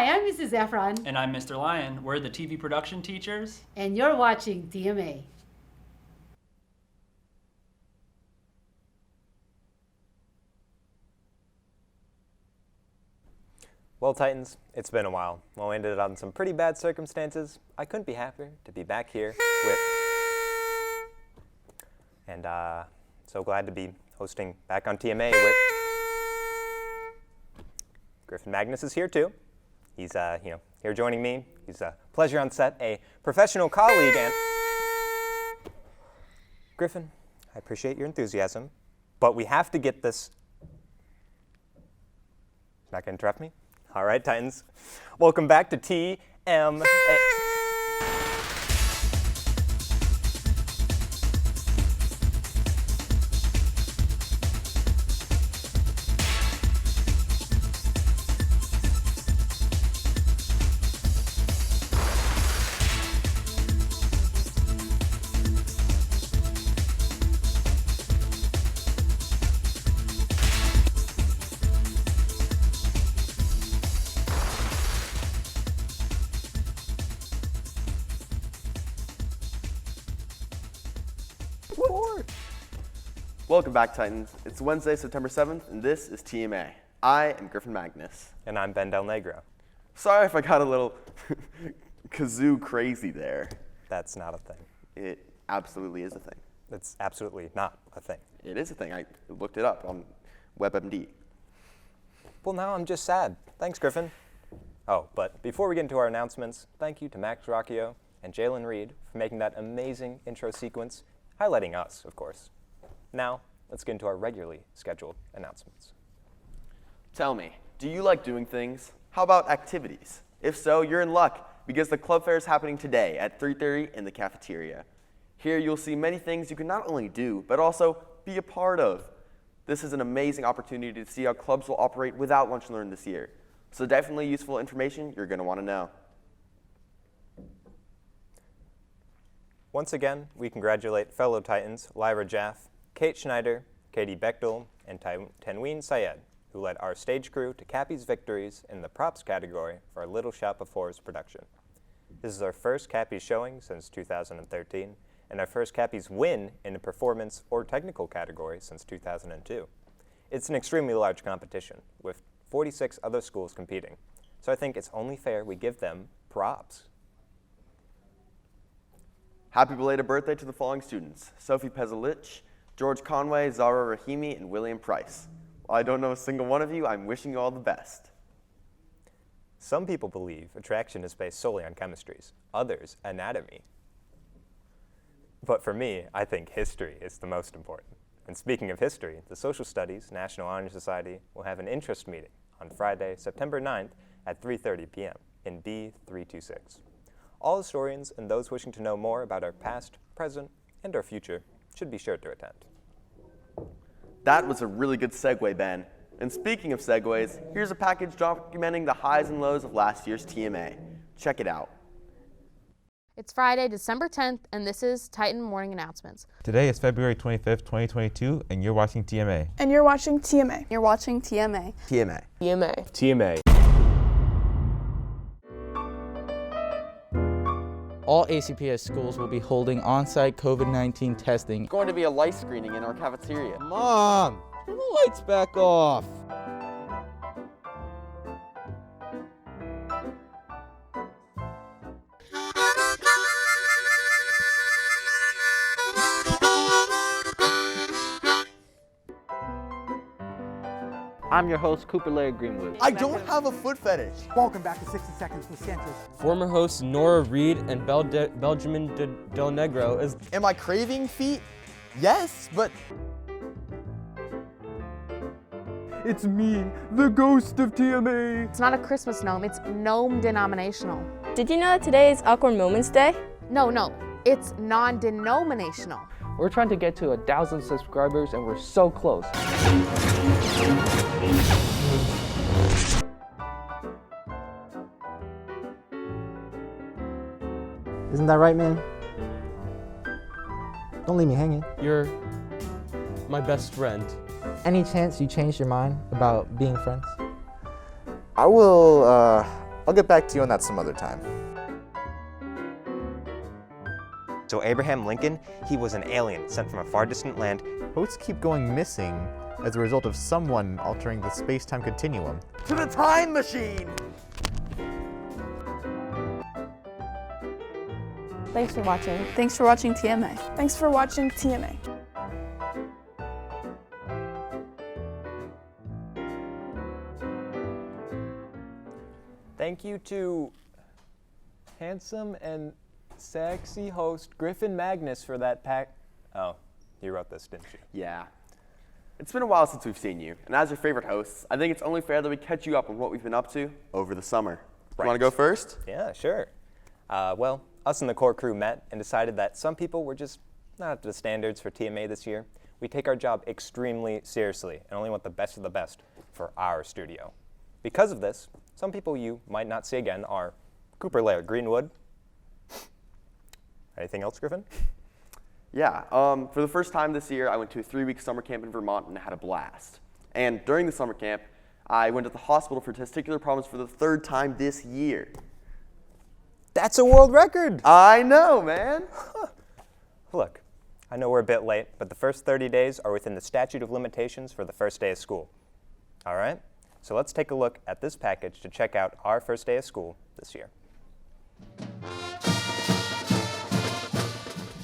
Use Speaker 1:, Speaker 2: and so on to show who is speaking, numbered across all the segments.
Speaker 1: Hi, I'm Mrs. Efron.
Speaker 2: And I'm Mr. Lyon. We're the TV production teachers.
Speaker 1: And you're watching TMA.
Speaker 3: Well, Titans, it's been a while. While we ended on some pretty bad circumstances, I couldn't be happier to be back here with... And so glad to be hosting back on TMA with... Gryphon Magnus is here too. He's here joining me. He's a pleasure on set, a professional colleague, and... Gryphon, I appreciate your enthusiasm, but we have to get this... Not gonna interrupt me? All right, Titans, welcome back to TMA.
Speaker 4: Welcome back, Titans. It's Wednesday, September 7th, and this is TMA. I am Gryphon Magnus.
Speaker 3: And I'm Ben Delnegro.
Speaker 4: Sorry if I got a little kazoo crazy there.
Speaker 3: That's not a thing.
Speaker 4: It absolutely is a thing.
Speaker 3: It's absolutely not a thing.
Speaker 4: It is a thing. I looked it up on WebMD.
Speaker 3: Well, now I'm just sad. Thanks, Gryphon. Oh, but before we get into our announcements, thank you to Max Rochio and Jalon for making that amazing intro sequence, highlighting us, of course. Now, let's get into our regularly scheduled announcements.
Speaker 4: Tell me, do you like doing things? How about activities? If so, you're in luck because the club fair is happening today at 3:30 in the cafeteria. Here you'll see many things you can not only do, but also be a part of. This is an amazing opportunity to see how clubs will operate without Lunch and Learn this year. So definitely useful information you're going to want to know.
Speaker 3: Once again, we congratulate fellow Titans Lyra Jaff, Kate Schneider, Katie Bechtel, and Tanween Syed, who led our stage crew to Cappy's victories in the props category for our Little Shop of Horrors production. This is our first Cappy's showing since 2013, and our first Cappy's win in the performance or technical category since 2002. It's an extremely large competition, with 46 other schools competing, so I think it's only fair we give them props.
Speaker 4: Happy belated birthday to the following students: Sophie Pezalich, George Conway, Zara Rahimi, and William Price. While I don't know a single one of you, I'm wishing you all the best.
Speaker 3: Some people believe attraction is based solely on chemistries, others anatomy. But for me, I think history is the most important. And speaking of history, the Social Studies National Honor Society will have an interest meeting on Friday, September 9th at 3:30 p.m. in B326. All historians and those wishing to know more about our past, present, and our future should be sure to attend.
Speaker 4: That was a really good segue, Ben. And speaking of segues, here's a package documenting the highs and lows of last year's TMA. Check it out.
Speaker 5: It's Friday, December 10th, and this is Titan Morning Announcements.
Speaker 6: Today is February 25th, 2022, and you're watching TMA.
Speaker 7: And you're watching TMA.
Speaker 8: You're watching TMA.
Speaker 4: TMA.
Speaker 8: TMA.
Speaker 3: TMA.
Speaker 9: All ACPS schools will be holding on-site COVID-19 testing.
Speaker 4: There's going to be a light screening in our cafeteria.
Speaker 9: Mom, turn the lights back off.
Speaker 10: I'm your host, Cooper Larry Greenwood.
Speaker 4: I don't have a foot fetish.
Speaker 11: Welcome back to 60 Seconds with Sanchez.
Speaker 12: Former hosts Nora Reed and Benjamin Delnegro is...
Speaker 4: Am I craving feet? Yes, but...
Speaker 11: It's me, the ghost of TMA.
Speaker 5: It's not a Christmas gnome, it's gnome denominational.
Speaker 8: Did you know that today is Awkward Moments Day?
Speaker 5: No, it's non-denominational.
Speaker 10: We're trying to get to 1,000 subscribers and we're so close.
Speaker 11: Isn't that right, man? Don't leave me hanging.
Speaker 12: You're my best friend.
Speaker 11: Any chance you changed your mind about being friends?
Speaker 4: I will
Speaker 7: I'll get back to you on that some other time.
Speaker 3: So Abraham Lincoln, he was an alien sent from a far distant land.
Speaker 7: Boats keep going missing as a result of someone altering the space-time continuum.
Speaker 4: To the time machine!
Speaker 8: Thanks for watching.
Speaker 13: Thanks for watching TMA.
Speaker 14: Thanks for watching TMA.
Speaker 3: Thank you to handsome and sexy host Gryphon Magnus for that pack. Oh, you wrote this, didn't you?
Speaker 4: Yeah. It's been a while since we've seen you, and as your favorite hosts, I think it's only fair that we catch you up on what we've been up to over the summer.
Speaker 3: Right.
Speaker 4: You want to go first?
Speaker 3: Yeah, sure. Well, us and the core crew met and decided that some people were just not up to the standards for TMA this year. We take our job extremely seriously and only want the best of the best for our studio. Because of this, some people you might not see again are Cooper Lair, Greenwood. Anything else, Gryphon?
Speaker 4: Yeah, for the first time this year, I went to a 3-week summer camp in Vermont and had a blast. And during the summer camp, I went to the hospital for testicular problems for the 3rd time this year.
Speaker 3: That's a world record!
Speaker 4: I know, man!
Speaker 3: Look, I know we're a bit late, but the first 30 days are within the statute of limitations for the first day of school. All right? So let's take a look at this package to check out our first day of school this year.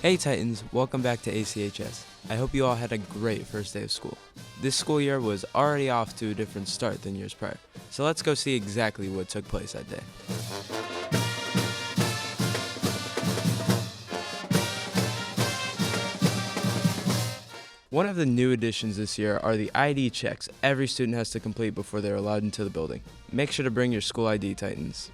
Speaker 15: Hey Titans, welcome back to ACHS. I hope you all had a great first day of school. This school year was already off to a different start than years prior, so let's go see exactly what took place that day. One of the new additions this year are the ID checks every student has to complete before they're allowed into the building. Make sure to bring your school ID, Titans.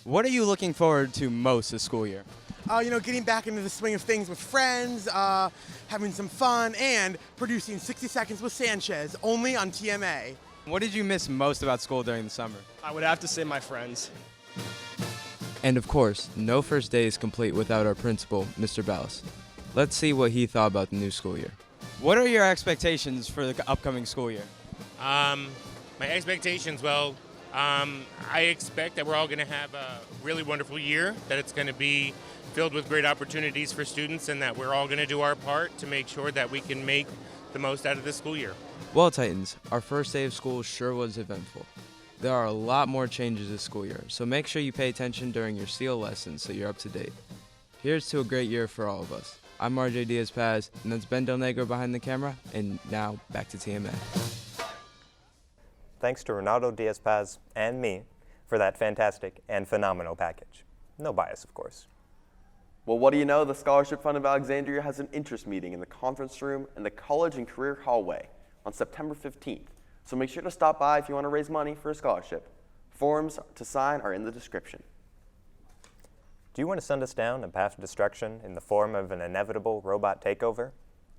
Speaker 15: What are you looking forward to most this school year?
Speaker 16: Getting back into the swing of things with friends, having some fun, and producing 60 Seconds with Sanchez, only on TMA.
Speaker 15: What did you miss most about school during the summer?
Speaker 12: I would have to say my friends.
Speaker 15: And of course, no first day is complete without our principal, Mr. Ballas. Let's see what he thought about the new school year. What are your expectations for the upcoming school year?
Speaker 17: My expectations, I expect that we're all going to have a really wonderful year, that it's going to be filled with great opportunities for students, and that we're all going to do our part to make sure that we can make the most out of this school year.
Speaker 15: Well, Titans, our first day of school sure was eventful. There are a lot more changes this school year, so make sure you pay attention during your SEAL lessons so you're up to date. Here's to a great year for all of us. I'm RJ Diaz-Paz, and that's Ben Delnegro behind the camera, and now back to TMA.
Speaker 3: Thanks to Ronaldo, Diaz-Paz, and me for that fantastic and phenomenal package. No bias, of course.
Speaker 4: Well, what do you know? The Scholarship Fund of Alexandria has an interest meeting in the conference room in the College and Career Hallway on September 15th. So make sure to stop by if you want to raise money for a scholarship. Forms to sign are in the description.
Speaker 3: Do you want to send us down a path of destruction in the form of an inevitable robot takeover?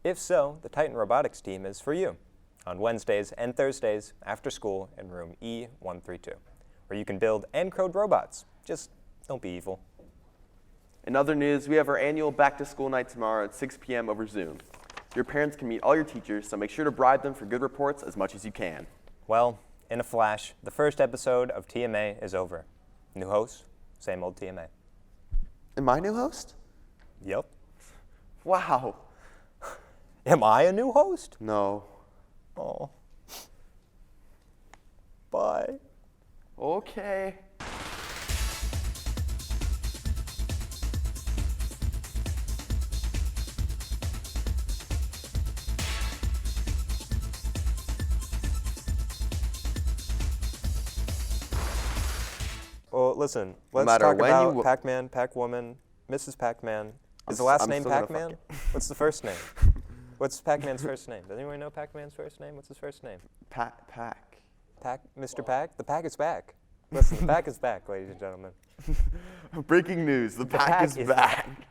Speaker 3: If so, the Titan Robotics team is for you. On Wednesdays and Thursdays after school in room E132, where you can build and code robots. Just don't be evil.
Speaker 4: In other news, we have our annual back-to-school night tomorrow at 6 p.m. over Zoom. Your parents can meet all your teachers, so make sure to bribe them for good reports as much as you can.
Speaker 3: Well, in a flash, the first episode of TMA is over. New host, same old TMA.
Speaker 4: Am I new host?
Speaker 3: Yep.
Speaker 4: Wow.
Speaker 3: Am I a new host?
Speaker 4: No.
Speaker 3: Oh. Bye.
Speaker 4: Okay.
Speaker 3: Well, listen, let's
Speaker 4: matter
Speaker 3: talk
Speaker 4: when
Speaker 3: about
Speaker 4: you
Speaker 3: Pac-Man, Pac-Woman, Mrs. Pac-Man. Is the last name Pac-Man? What's the first name? What's Pac-Man's first name? Does anyone know Pac-Man's first name? What's his first name?
Speaker 4: Pac.
Speaker 3: Mr. Pac? The Pac is back. Listen, the Pac is back, ladies and gentlemen.
Speaker 4: Breaking news, the Pac is back.